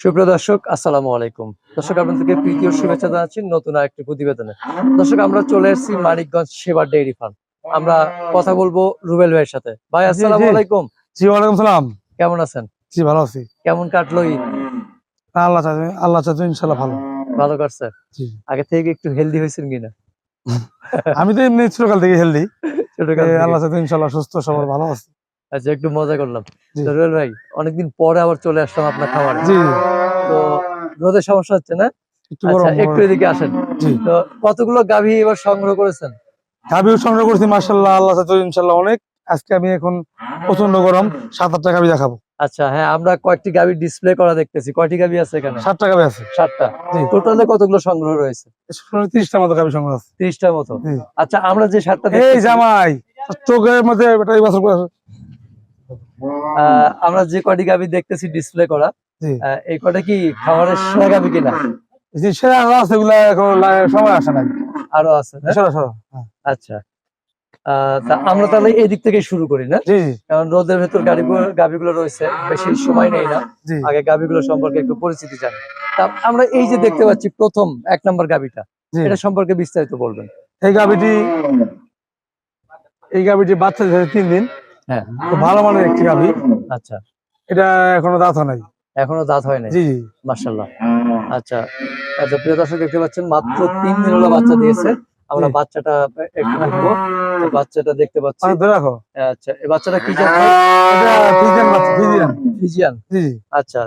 সুপ্রিয় দর্শক, আসসালামু আলাইকুম। দর্শক, আপনাদেরকে প্রীতি ও শুভেচ্ছা জানাচ্ছি নতুন আরেকটি প্রতিবেদনে। দর্শক, আমরা চলে এসেছি মানিকগঞ্জ সেবা ডেইরি ফার্ম। আমরা কথা বলবো রুবেল ভাইয়ের সাথে। ভাই, জি জি আসসালামু আলাইকুম। জি ওয়ালাইকুম সালাম। কেমন আছেন? জি ভালো আছি। কেমন কাটলো ঈদ? আল্লাহ চাচ্ছে ইনশাল্লাহ ভালো। ভালো কাটছে? জি আগে থেকে একটু হেলদি হয়েছেন কিনা? আমি তো এমনি ছোটকাল থেকে হেলদি। ছোটকাল থেকে? আল্লাহ চাচ্ছে ইনশাল্লাহ সুস্থ সবল ভালো আছে। আচ্ছা, একটু মজা করলাম। জি তো রুবেল ভাই, অনেকদিন পরে আবার চলে আসলাম আপনার খামারে। জি তো রোদের সমস্যা হচ্ছে না? একটু আচ্ছা, গরম একটু এদিকে আসেন। জি তো কতগুলো গাভী এবার সংগ্রহ করেছেন? গাভীও সংগ্রহ করছি মাশাআল্লাহ, আল্লাহ চাচ্ছে ইনশাল্লাহ অনেক। আজকে আমি এখন প্রচন্ড গরম 7-8টা গাভী দেখাবো। আচ্ছা, হ্যাঁ, আমরা কয়েকটি গাভী ডিসপ্লে করা দেখতেছি। কয়টি গাভী আছে এখানে? 7টা গাভী আছে। 7টা। জি টোটালে কতগুলো সংগ্রহ রয়েছে? 30টা মতো গাভী সংগ্রহ আছে। 30টার মতো। জি আচ্ছা, আমরা যে 7টা এই দেখতেছি, জামাই চোখের মধ্যে এটা এই বছর আমরা যে কয়টি গাভী দেখতেছি ডিসপ্লে করা, জি এই কয়টা কি খামারের সেরা গাভী কিনা? জি সেরা আছে এগুলা এখন সময় আসে নাই। আরো আছে না? সরো সরো হ্যাঁ। আচ্ছা, তা আমরা তাহলে এদিক থেকে শুরু করি না? জি কারণ রোদের ভেতর গাভীগুলো রয়েছে, বেশি সময় নেই না। জি আগে গাভীগুলো সম্পর্কে একটু পরিচিতি জানি। তা আমরা এই যে দেখতে পাচ্ছি প্রথম 1 নম্বর গাভীটা, জি এটা সম্পর্কে বিস্তারিত বলবেন। এই গাভীটি বাচ্চা দিয়েছে 3 দিন। হ্যাঁ। খুব ভালো মানের একটি গাভী। আচ্ছা, এটা এখনো দাঁত হয় নাই। এখনো দাঁত হয় নাই? জি জি মাশাআল্লাহ। আচ্ছা, আচ্ছা, প্রিয় দর্শক, দেখতে পাচ্ছেন মাত্র 3 দিন হলো বাচ্চা দিয়েছে। আমরা জি। বাচ্চাটা একটু দেখবো। তো বাচ্চাটা দেখতে পাচ্ছি। ধরে রাখো। আচ্ছা, এই বাচ্চাটা কি জাত ভাই? এটা ফ্রিজিয়ান বাচ্চা ফ্রিজিয়ান। ফ্রিজিয়ান। জি আচ্ছা,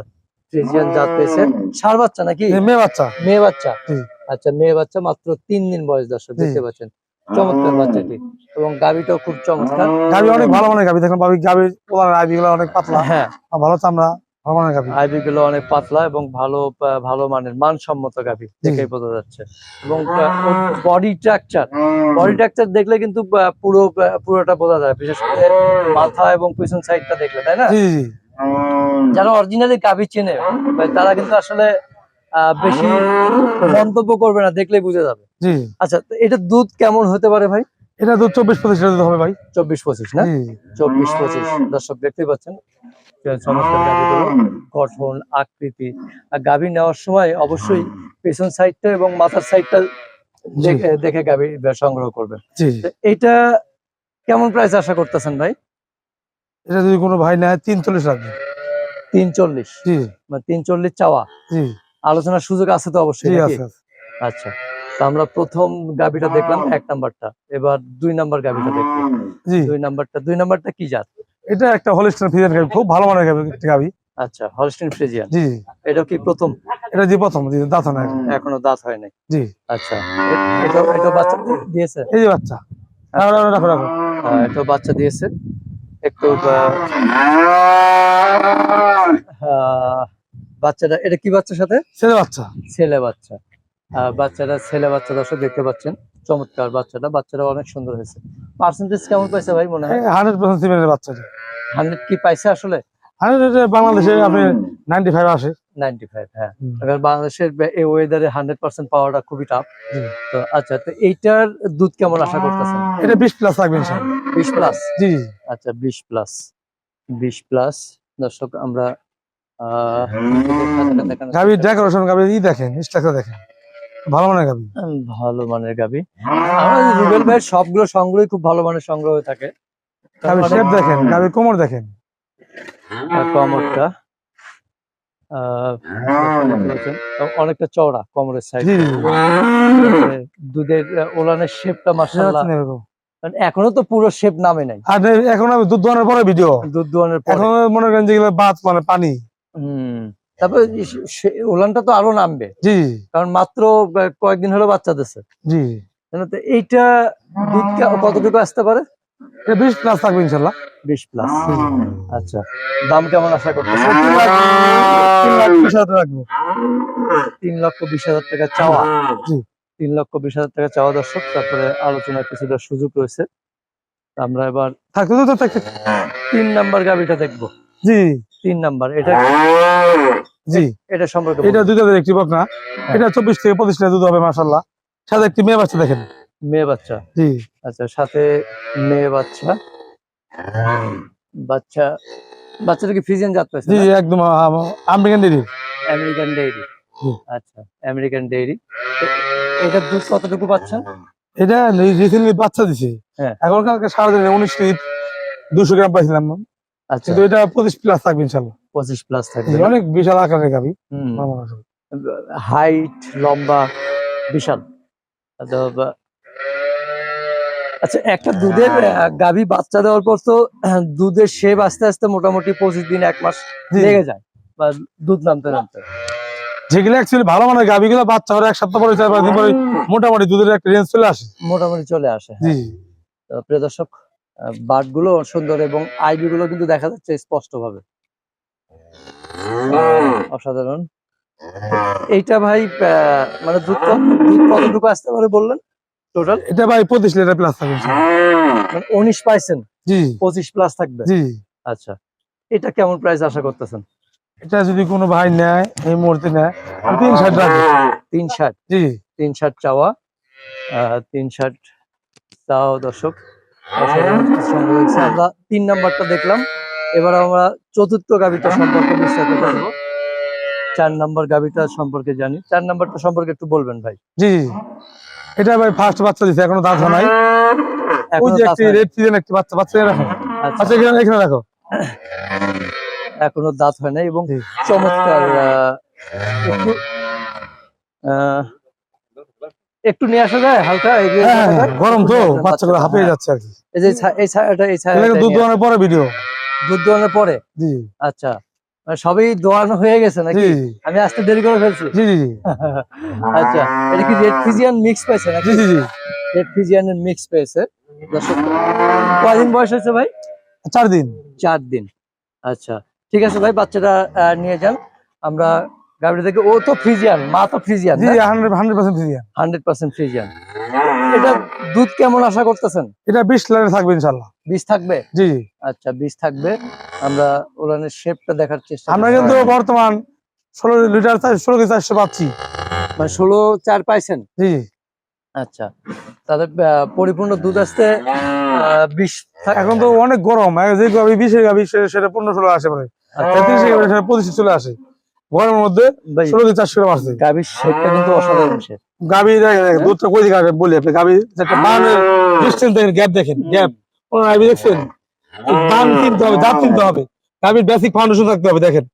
ফ্রিজিয়ান জাত পেয়েছে। ষাঁড় বাচ্চা নাকি? মেয়ে বাচ্চা। মেয়ে বাচ্চা? জি আচ্ছা, মেয়ে বাচ্চা, মাত্র 3 দিন বয়স। দর্শক জি দেখতে পাচ্ছেন, চমৎকার বাচ্চাটি, এবং গাভীটাও খুব চমৎকার। গাভী অনেক ভালো মানের গাভী। দেখুন গাভীর পোলার আইবি গুলো অনেক পাতলা। হ্যাঁ, আর ভালো চামড়া, ভালো মানের গাভী। আইভি গুলো অনেক পাতলা এবং ভালো মানের মানসম্মত গাভী জি দেখেই বোঝা যাচ্ছে। এবং বডি স্ট্রাকচার দেখলে কিন্তু পুরোটা বোঝা যায়, বিশেষ করে মাথা এবং পিছন সাইডটা দেখলে, তাই না? জি জি যারা অরিজিনালি গাভী চেনে তারা কিন্তু আসলে বেশি মন্তব্য করবে না, দেখলেই বুঝে যাবে। জি আচ্ছা, তো এটা দুধ কেমন হতে পারে ভাই? এটা দুধ 24-25 লিটার দুধ হবে ভাই। 24-25 না? জি 24-25। দর্শক দেখতেই পাচ্ছেন চমৎকার গাভীগুলো, গঠন, আকৃতি। আর গাভী নেওয়ার সময় অবশ্যই পেছন সাইডটা এবং মাথার সাইডটা জি দেখে গাভী সংগ্রহ করবেন। জি তো এটা কেমন প্রাইস আশা করতেছেন ভাই? এটা যদি কোনো ভাই নেয় 340 রাখবে। 340? জি মানে 340 চাওয়া। জি আলোচনার সুযোগ আছে তো অবশ্যই, জি নাকি? আছে আছে। আচ্ছা, তো আমরা প্রথম গাভীটা দেখলাম, 1 নাম্বারটা। এবার 2 নাম্বার গাভীটা দেখবো। জি 2 নাম্বারটা কি জাত? এটা একটা হলিস্টাইন ফ্রিজিয়ান গাভী, খুব ভালো মানের গাভী একটি গাভী। আচ্ছা, হলস্টিন ফ্রিজিয়ান। জি এটা কি প্রথম? এটা যে প্রথম জি দাঁত হয় নাই। এখনো দাঁত হয় নাই? জি আচ্ছা, এটা বাচ্চা দিয়েছে? এই যে বাচ্চা। রাখো রাখো রাখো রাখো। এটা বাচ্চা দিয়েছে। একটু বাচ্চাটা, এটা কি বাচ্চার সাথে? ছেলে বাচ্চা। ছেলে বাচ্চা। বাচ্চাটা ছেলে বাচ্চা, দর্শক দেখতে পাচ্ছেন। চমৎকার বাচ্চাটা অনেক সুন্দর হয়েছে। পার্সেন্টেজ কেমন পাইছে ভাই মনে হয়? 100% সিমেন্টের বাচ্চাটা। 100 কি পাইছে আসলে? 100 বাংলাদেশে আপনি 95 আসে। 95, হ্যাঁ। হুম, এবার বাংলাদেশের এই ওয়েদারে 100% পাওয়াটা খুবই টাফ। জি। তো আচ্ছা, তো এইটার দুধ কেমন আশা করতেছেন? এটা 20 প্লাস থাকবে ইনশাআল্লাহ। 20 প্লাস? জি আচ্ছা, 20 প্লাস। 20 প্লাস। দর্শক, আমরা দেখানোর গাভীর চেষ্টা করছি। ডেকোরেশন গাভীর দেখেন, স্ট্রাকচার দেখেন। ভালো মানের গাভী। ভালো মানের গাভী। আমাদের রুবেল ভাইয়ের সবগুলো সংগ্রহই খুব ভালো মানের সংগ্রহ হয়ে থাকে। তার গাভীর মানে শেপ দেখেন, গাভীর কোমর দেখেন। কোমরটা দেখতে পাচ্ছেন, অনেকটা চওড়া কোমরের সাইড। জি দুধের ওলানের শেপটা মাশাআল্লাহ। এরকম। এখনো তো পুরো শেপ নামে নাই। আর এখন আমি দুধ দোয়ানোর পরে ভিডিও। দুধ দোয়ানোর পরে। এখন মনে করেন যেগুলো বাত মানে পানি। তারপর ওলানটা তো আরো নামবে, জি কারণ মাত্র কয়েকদিন হলো বাচ্চা দিচ্ছে। জি তো এইটা দুধ কতটুকু আসতে পারে? এটা 20 প্লাস থাকবে ইনশাআল্লাহ। 20 প্লাস। আচ্ছা, দাম কেমন আশা করতেছেন? 3,20,000 রাখবো। 3,20,000 টাকা চাওয়া। জি 3,20,000 টাকা চাওয়া, দর্শক। তারপরে আলোচনার কিছুটা সুযোগ রয়েছে। আমরা এবার থাকতে তো থাকতে। 3 নাম্বার গাভীটা দেখবো। জি 3 নাম্বার, এটা জি এটা সম্পর্কে এটা বলুন। দুধের একটি বকনা। এটা 24 থেকে 25 লিটার দুধ হবে মাশাআল্লাহ। সাথে একটি মেয়ে বাচ্চা দেখেন। মেয়ে বাচ্চা? জি আচ্ছা, সাথে মেয়ে বাচ্চা। বাচ্চা বাচ্চাটা কি ফ্রিজিয়ান জাত পাইছে জি না? একদম আমেরিকান ডেরি। American dairy. হুম। আচ্ছা, আমেরিকান ডেইরি। এটার দুধ কতটুকু পাচ্ছেন? এটা রিসেন্টলি বাচ্চা দিছে। হ্যাঁ। এখন কালকে সারাদিনে 19 লিটার 200 গ্রাম পাইছিলাম, আচ্ছা, কিন্তু এটা 25 প্লাস থাকবে ইনশাল্লাহ। 25 প্লাস থাকবে জি, না? অনেক বিশাল আকারের গাভী। হুম, হাইট লম্বা বিশাল। তো আচ্ছা, একটা দুধের গাভী বাচ্চা দেওয়ার পর তো দুধের শেপ আস্তে আস্তে মোটামুটি 25 দিন 1 মাস জি। লেগে যায়, বা দুধ নামতে নামতে। যেগুলো অ্যাকচুয়ালি ভালো মানের গাভীগুলো বাচ্চা হলে 1 সপ্তাহ পরে 4-5 দিন পরে মোটামুটি দুধের একটা রেঞ্জ চলে আসে। মোটামুটি চলে আসে। জি। হ্যাঁ। তো প্রিয় দর্শক, বাট গুলো সুন্দর এবং আইবি গুলো কিন্তু দেখা যাচ্ছে স্পষ্ট ভাবে। অসাধারণ। এইটা ভাই মানে দুধ কতটুকু আসতে পারে বললেন টোটাল? এটা ভাই 25 লিটার প্লাস থাকবে ইনশাল্লাহ। মানে 19 পাইছেন, জি 25 প্লাস থাকবে। জি। আচ্ছা, এটা কেমন প্রাইস আশা করতেছেন? এটা যদি কোনো ভাই নেয় এই মুহূর্তে নেয়, আমি 360 রাখবো। 360। জি 360 চাওয়া। 360 চাও দর্শক। অসাধারণ কিছু সংগ্রহ হয়েছে। আমরা 3 নাম্বারটা দেখলাম, এবার আমরা চতুর্থ গাভীটা সম্পর্কে বিস্তারিত জানবো। 4 নাম্বার গাভীটা সম্পর্কে জানি। 4 নাম্বারটা সম্পর্কে একটু বলবেন ভাই। জি। এটা ভাই ফার্স্ট বাচ্চা দিছে, এখনো দাঁত হয় নাই। ওই এখনো যে দাঁত একটি হয়নি। রেড সিজন একটি বাচ্চা বাচ্চা রাখো। আচ্ছা, আচ্ছা, এখানে রাখো। এখনো দাঁত হয় নাই এবং জি। চমৎকার। একটু আহ, একটু নিয়ে আসা যায় হালকা এগিয়ে হ্যাঁ যাওয়া হ্যাঁ, যায়? গরম একটু তো নিয়ে আসেন বাচ্চাগুলো বাচ্চাটা। হাঁপিয়ে হ্যাঁ। যাচ্ছে আর কি। এই যে এই ছায়াটা এটা দুধ দোয়ানোর পরে ভিডিও। দুধ দোয়ানোর পরে। জি আচ্ছা, মানে সবই দোয়ানো হয়ে গেছে জি নাকি? আমি আসতে দেরি করে ফেলছি। জি জি জি আচ্ছা, এটা কি রেড ফিজিয়ান মিক্স পেয়েছে নাকি? জি জি জি। রেড ফিজিয়ানের মিক্স পেয়েছে দর্শক। কয়দিন বয়স হয়েছে ভাই? 4 দিন। 4 দিন। আচ্ছা, ঠিক আছে ভাই, বাচ্চাটা নিয়ে যান। আমরা গাভীটা থেকে, ও তো ফ্রিজিয়ান, মা তো ফ্রিজিয়ান জি না? 100% ফ্রি। 100% ফ্রিজিয়ান। এটা দুধ কেমন আশা করতেছেন? এটা 20 লিটার থাকবে ইনশাল্লাহ। 20 থাকবে? জি জি। আচ্ছা, 20 থাকবে। আমরা ওলানের শেপটা দেখার চেষ্টা আমরা করছি। কিন্তু বর্তমান 16 লিটার 16 কেজি 400 পাচ্ছি। মানে 16-4 পাইছেন? জি আচ্ছা, তাদের পরিপূর্ণ দুধ আসতে 20 এখন তো অনেক গরম, যে গাভী 20 গাভী সেটা 15-16 আসে পরে। আচ্ছা 30 গাভী সেটা 25 চলে আসে। গরমের মধ্যে ভাই, 16 কেজি 400 গ্রাম আসছে। গাভীর শেপটা কিন্তু অসাধারণ শেপ। গাভী দেখেন দুধটা কই দিকে আসে বলি আপনি। গাভী যেটা বানের ডিসটেন্স দেখেন, গ্যাপ দেখেন, গ্যাপ কোন গাভী দেখছেন? দাম কিনতে হবে, দাঁত কিনতে হবে। গাভীর বেসিক ফাউন্ডেশন থাকতে হবে। দেখেন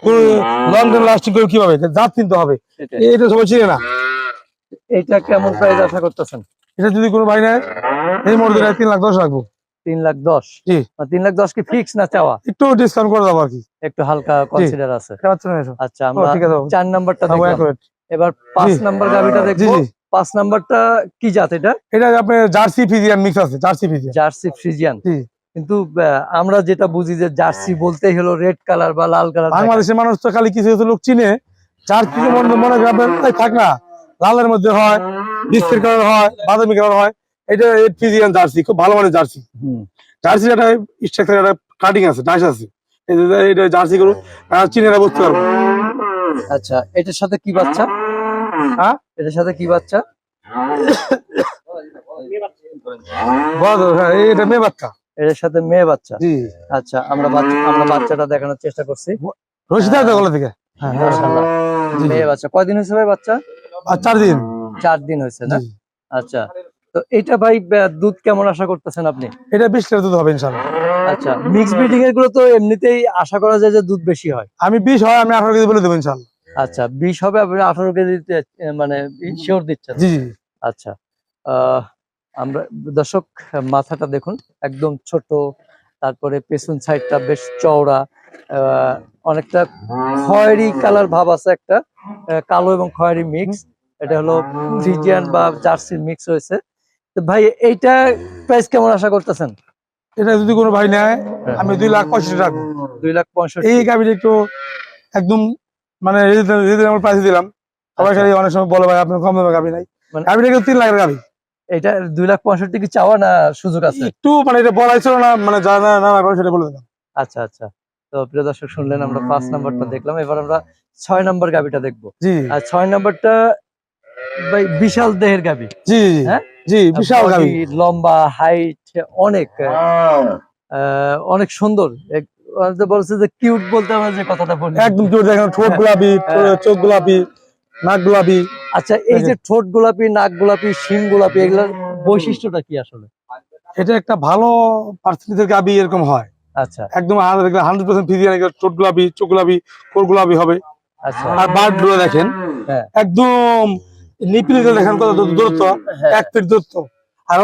কোন লং টার্ম লাস্টিং করে কিভাবে দাঁত কিনতে হবে, সেটাই। এটা সবাই চিনে না। এইটা কেমন প্রাইস আশা করতেছেন? এটা যদি কোনো ভাই নেয় এই মুহূর্তে 3,10,000 রাখবো। 3,10,000? জি। 3,10,000 কি ফিক্স না চাওয়া? একটু ডিসকাউন্ট করে দেবো আর কি। একটু হালকা কনসিডার আছে। আচ্ছা, আমরা ঠিক আছে 4 নাম্বারটা বাবু, দেখলাম। এক মিনিট। এবার 5 জি। নাম্বার গাভীটা জি দেখবো। জি। 5 নাম্বারটা কি জাত এটা? এটা আপনার জার্সি ফিজিয়ান মিক্স আছে, জার্সি ফিজিয়ান। Jersey Friesian. জি। কিন্তু আমরা যেটা বুঝি যে জার্সি বলতেই হলো রেড কালার বা লাল কালার। বাংলাদেশের মানুষ তো খালি কিছু কিছু লোক চিনে জার্সি, মনে করেন আপনার থাক না, লালের মধ্যে হয়, বিস্কিট কালার হয়, বাদামি কালার হয়। এটা রেড ফিজিয়ান জার্সি, খুব ভালো মানের জার্সি। জার্সি একটা স্ট্রাকচার, একটা কাটিং আছে, ডাইস আছে। এটা জার্সি গরু চিনেরা বুঝতে পারবো। আচ্ছা, এটার সাথে কি বাচ্চা? হ্যাঁ, এটার সাথে কি বাচ্চা? এটা মেয়ে বাচ্চা। এটার সাথে মেয়ে বাচ্চা। জি। আচ্ছা, আমরা বাচ্চাটা দেখানোর চেষ্টা করছি। রশিদা গলা থেকে। হ্যাঁ মাশাআল্লাহ, মেয়ে বাচ্চা। কয়দিন হয়েছে ভাই বাচ্চা? 4 দিন। 4 দিন হয়েছে না? আচ্ছা, তো এটা ভাই দুধ কেমন আশা করতেছেন আপনি? এটা 20 লিটার দুধ হবে ইনশাআল্লাহ। আচ্ছা, মিক্স ব্রিডিং এর গুলো তো এমনিতেই আশা করা যায় যে দুধ বেশি হয়। আমি 20 হয়, আমি 18 কেজি বলে দেবো ইনশাআল্লাহ। আচ্ছা, 20 হবে, আপনি 18 কেজি মানে শিওর দিচ্ছেন? জি জি। আচ্ছা, আমরা দর্শক মাথাটা দেখুন, একদম ছোট, তারপরে পেছন সাইডটা বেশ চওড়া, অনেকটা খয়েরি কালার ভাব আছে, একটা কালো এবং খয়েরি মিক্স। এটা হলো ফ্রিজিয়ান বা জার্সি মিক্স হয়েছে। তো ভাই, এইটা প্রাইস কেমন আশা করতেছেন? এটা যদি কোনো ভাই নেয় আমি 2,65,000 রাখবো। 2,65,000? এই গাভিটা একটু একদম মানে রিজনেবল প্রাইসে দিলাম। সবাই খালি অনেক সময় বলে ভাই আপনার কম দামে গাভি নাই, মানে গাভিটা কিন্তু 3 লাখের গাভি। এটা 2,65,000 কি চাওয়া না সুযোগ আছে? একটু মানে এটা বলাই ছিল না, মানে যা না না সেটা বলে দিলাম। আচ্ছা আচ্ছা, তো প্রিয় দর্শক শুনলেন, আমরা 5 নাম্বারটা দেখলাম, এবার আমরা 6 নাম্বার গাভিটা দেখবো। জি। আর 6 নাম্বারটা ভাই বিশাল দেহের গাভি। জি হ্যাঁ, জি, বিশাল গাভি, লম্বা, হাইট অনেক, অনেক সুন্দর। বলছে যে কিউট বলতে আমরা যে কথাটা বলি একদম কিউট, দেখেন ঠোঁট গোলাপি, চোখ গোলাপি, নাক গোলাপি। আচ্ছা, এই যে ঠোঁট গোলাপি, নাক গোলাপি, শিং গোলাপি, এগুলোর বৈশিষ্ট্যটা কি আসলে? এটা একটা ভালো পার্সেন্টেজের গাবি এরকম হয়। আচ্ছা, একদম 100% ফিজিয়ান, ঠোঁট গোলাপি, চোখ গোলাপি, কোর গোলাপি হবে। আচ্ছা, আর বার্ড গুলো দেখেন হ্যাঁ, একদম নিপিলিতে দেখেন কত দূরত্ব, হ্যাঁ। 1 ফিট দূরত্ব। আর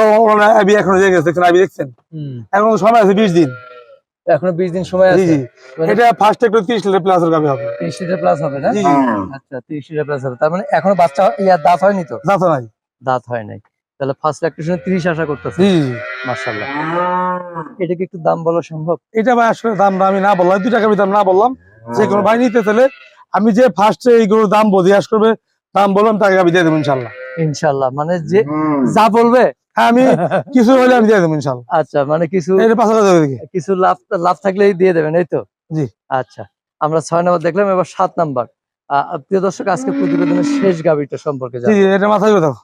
আবি এখনো জেগে গেছে, দেখছেন আবি দেখছেন, হুম, এখন সময় আছে 20 দিন। এখনো 20 দিন সময় জি আছে। জি, এটা ফার্স্ট একটু 30 লিটার প্লাস গাবি হবে। 30 লিটার প্লাস হবে না? জি জি, আচ্ছা, 30 লিটার প্লাস হবে। তার মানে এখনো বাচ্চা দাঁত হয়নি তো? জাতো নাই। দাঁত হয় নাই। তাহলে ফার্স্ট ল্যাকটেশনে 30 আশা করতেছে। জি জি, মাশাআল্লাহ। এটা কি একটু দাম বলা সম্ভব? এটা ভাই আসলে দাম আমি না বললাম, 2 টাকা দাম না বললাম। যে কোনো ভাই নিতে চাইলে আমি যে ফার্স্টে এই গরুর দাম জিজ্ঞাস করবে, দাম বললাম তাকে আমি দিয়ে দেবো ইনশাল্লাহ। ইনশাআল্লাহ, মানে যে যা বলবে আমি কিছু হলে আমি দিয়ে দেবো ইনশাল্লাহ। আচ্ছা, মানে কিছু এটা 5,000 টাকা দিকে। কিছু লাভ লাভ থাকলেই দিয়ে দেবেন, এই তো? জি। আচ্ছা, আমরা 6 নাম্বার দেখলাম, এবার 7 নাম্বার। প্রিয় দর্শক, আজকে প্রতিবেদনের শেষ গাভীটা সম্পর্কে জি জানবো। জি, এটা মাথায় দাও।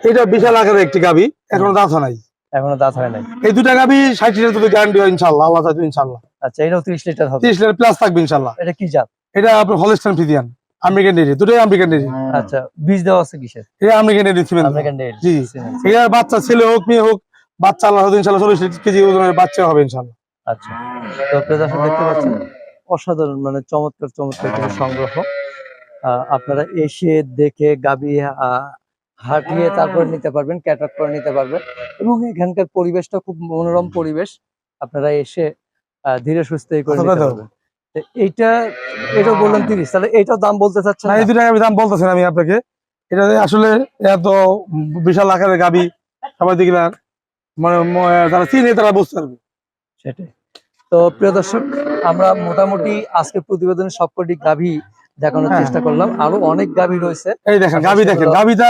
এটা বিশাল আকারের একটি গাভী, এখনো দাঁত নাই। এখনো দাঁত হয় নাই। এই 2টা গাভী 60 লিটার দুধ গ্যারান্টি হয় ইনশাল্লাহ, আল্লাহ চাইবে ইনশাল্লাহ। আচ্ছা, এটাও 30 লিটার হবে? 30 লিটার প্লাস থাকবে ইনশাল্লাহ। এটা কি জাত? এটা আপনার হলস্টাইন ফ্রিজিয়ান, আমেরিকান ডেইরি, দুটোই আমেরিকান ডেইরি। আচ্ছা, বীজ দেওয়া আছে কিসের? এটা American dairy semen. American dairy জি, সিমেন্ট। এর বাচ্চা ছেলে হোক মেয়ে হোক, বাচ্চা আল্লাহ ইনশাল্লাহ 40 কেজি ওজনের বাচ্চা হবে ইনশাল্লাহ। আচ্ছা, তো প্রিয় দর্শক দেখতে পাচ্ছেন অসাধারণ, মানে চমৎকার চমৎকার কিছু সংগ্রহ। আপনারা এসে দেখে গাভী হাঁটিয়ে তারপরে নিতে পারবেন, ক্যাটার করে নিতে পারবেন। এবং এখানকার পরিবেশটা খুব মনোরম পরিবেশ, আপনারা এসে ধীরে সুস্থে করে নিতে পারবেন। তো এটাও বললেন 30, তাহলে এইটাও দাম বলতে চাচ্ছেন না, না? এই 2 টাকা দাম বলতেছেন আমি আপনাকে। এটা আসলে এত বিশাল আকারের গাভী, সবাই দেখলে মানে যারা চিনে তারা বুঝতে পারবে। সেটাই। তো প্রিয় দর্শক, আমরা মোটামুটি আজকে প্রতিবেদনের সবকটি গাভী দেখানোর হ্যাঁ। চেষ্টা করলাম। আরো অনেক গাভী রয়েছে। এই দেখেন আমরা গাভী, দেখেন সেগুলো- গাভীটা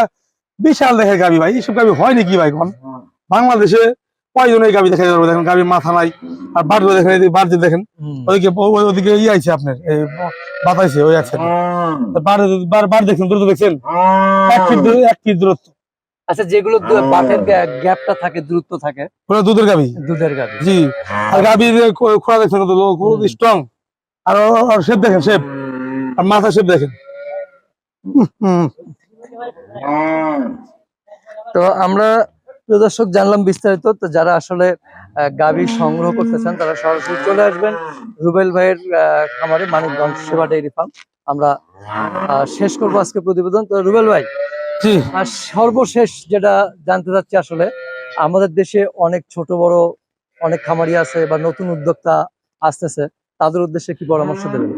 বিশাল দেখেন গাভী ভাই, এইসব গাভী হয় নাকি ভাই কোন বাংলাদেশে? কয়জন এই গাভী দেখা যাবে? দেখেন গাভীর মাথা নাই। আর বাড়ি দেখেন, এই বাড়ি দেখেন, হুম, ওইদিকে ওইদিকে আছে আপনার এই বাতাইছে ওই আছে বাড়ি দেখছেন, দ্রুত দেখছেন 1 ফিট দূরত্ব। আচ্ছা, যেগুলো বাটের গ্যাপটা থাকে, দূরত্ব থাকে, পুরো দুধের গাভী। দুধের গাভী। জি, আর গাভী খোলা দেখছেন কত স্ট্রং। আর শেপ দেখেন, শেপ আর মাথা শেপ দেখেন। হুম, তো আমরা প্রিয় দর্শক জানলাম বিস্তারিত। তো যারা আসলে গাভী সংগ্রহ করতে চান তারা সরাসরি চলে আসবেন রুবেল ভাইয়ের খামারে, মানিকগঞ্জ সেবা ডেইরি ফার্ম। আমরা শেষ করবো আজকে প্রতিবেদন। তো রুবেল ভাই, জি, আর সর্বশেষ যেটা জানতে চাচ্ছি, আসলে আমাদের দেশে অনেক ছোট বড় অনেক খামারি আছে বা নতুন উদ্যোক্তা আসতেছে, তাদের উদ্দেশ্যে কি পরামর্শ দেবেন?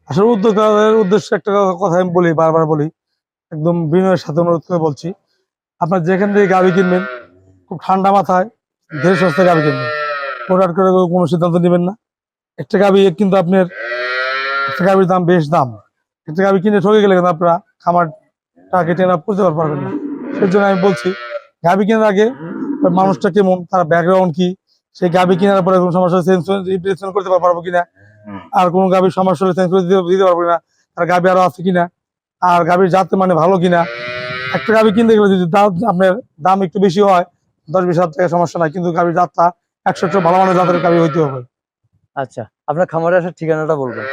আসলে উদ্যোক্তাদের উদ্দেশ্যে একটা কথা আমি বলি, বারবার বলি, একদম বিনয়ের সাথে অনুরোধ করে বলছি, আপনার যেখান থেকে গাভী কিনবেন খুব ঠান্ডা মাথায় ধীরে সুস্থে গাভী কিনবেন, হুটহাট করে কোনো সিদ্ধান্ত নেবেন না। একটা গাভী কিন্তু আপনার, একটা গাভীর দাম বেশ দাম। একটা গাভী কিনে ঠকে গেলে কিন্তু আপনারা খামারটাকে টেনে পরিচালনা পারবেন না। সেই জন্য আমি বলছি, গাভী কেনার আগে ওই মানুষটা কেমন, তার ব্যাকগ্রাউন্ড কি, সেই গাভী কেনার পরে কোনো সমস্যা চেঞ্জ করতে পারবো কিনা, আর কোনো গাভীর সমস্যা হলে চেঞ্জ করে দিতে পারবো কিনা, তার গাভী আরো আছে কিনা, আর গাভীর জাত মানে ভালো কিনা। একটা গাভী কিনতে গেলে যদি আপনার দাম একটু বেশি হয়, 10-20 হাজার টাকা সমস্যা নাই, কিন্তু গাভীর জাতটা 100 ভালো মানের জাতের গাভী হইতে হবে। আচ্ছা, আপনার খামারে আসার ঠিকানাটা বলবেন।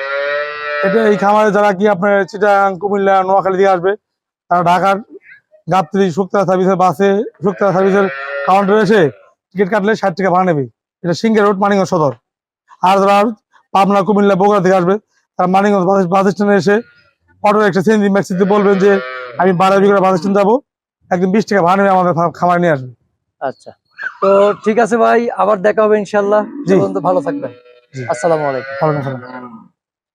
এটা এই খামারে যারা কি আপনার চিটাগাং, কুমিল্লা, নোয়াখালী দিয়ে আসবে, তারা ঢাকার গাবতলী শুক্তারা সার্ভিসের বাসে, শুক্তারা সার্ভিসের কাউন্টারে এসে টিকিট কাটলে 60 টাকা ভাড়া নেবে। এটা সিঙ্গের রোড, মানিকগঞ্জ সদর। আর যারা পাবনা, কুমিল্লা, বগুড়া থেকে আসবে, তারা মানিকগঞ্জ বাস স্ট্যান্ডে এসে অটো একটা সিএনজি ম্যাক্সিতে বলবেন যে আমি 12 বিঘা বাস স্ট্যান্ড যাবো, একদম 20 টাকা ভাড়া নেবে, আমাদের খামারে নিয়ে আসবে। আচ্ছা, তো ঠিক আছে ভাই, আবার দেখা হবে ইনশাল্লাহ। জি। ভালো থাকবেন। জি। আসসালামু আলাইকুম। ভালো থাকবেন।